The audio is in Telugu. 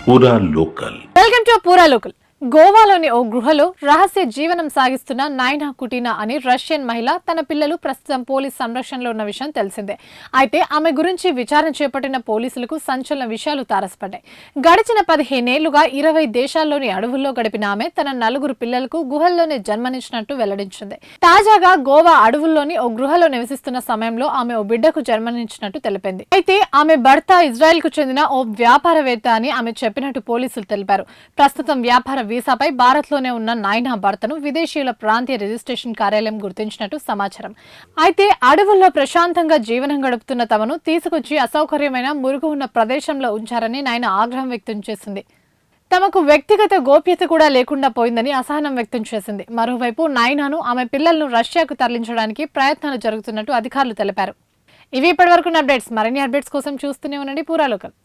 పూరా లోకల్. వెల్కమ్ టు పూరా లోకల్. గోవాలోని ఓ గృహలో రహస్య జీవనం సాగిస్తున్న నైనా కుటీనా అని రష్యన్ మహిళ తన పిల్లలు ప్రస్తుతం పోలీస్ సంరక్షణలో ఉన్న విషయం తెలిసిందే. అయితే ఆమె గురించి విచారణ చేపట్టిన పోలీసులకు సంచలన విషయాలు తారసపడ్డాయి. గడిచిన 15 ఏళ్లుగా 20 దేశాల్లోని అడవుల్లో గడిపిన ఆమె తన 4 పిల్లలకు గుహల్లోనే జన్మనిచ్చినట్టు వెల్లడించింది. తాజాగా గోవా అడవుల్లోని ఓ గృహలో నివసిస్తున్న సమయంలో ఆమె ఓ బిడ్డకు జన్మనిచ్చినట్టు తెలిపింది. అయితే ఆమె భర్త ఇజ్రాయెల్ కు చెందిన ఓ వ్యాపారవేత్త అని ఆమె చెప్పినట్టు పోలీసులు తెలిపారు. ప్రస్తుతం వ్యాపార వీసాపై భారత్లోనే ఉన్న నైనా భర్తను విదేశీయుల ప్రాంతీయ రిజిస్ట్రేషన్ కార్యాలయం గుర్తించినట్టు సమాచారం. అయితే అడవుల్లో ప్రశాంతంగా జీవనం గడుపుతున్న తమను తీసుకొచ్చి అసౌకర్యమైన మురుగు ఉన్న ప్రదేశంలో ఉంచారని నైనా ఆగ్రహం వ్యక్తం చేసింది. తమకు వ్యక్తిగత గోప్యత కూడా లేకుండా పోయిందని అసహనం వ్యక్తం చేసింది. మరోవైపు నైనాను ఆమె పిల్లలను రష్యాకు తరలించడానికి ప్రయత్నాలు జరుగుతున్నట్టు అధికారులు తెలిపారు. ఇవి ఇప్పటివరకు అప్డేట్స్. మరిన్ని అప్డేట్స్ కోసం చూస్తూనే ఉండండి పూరా లోకల్.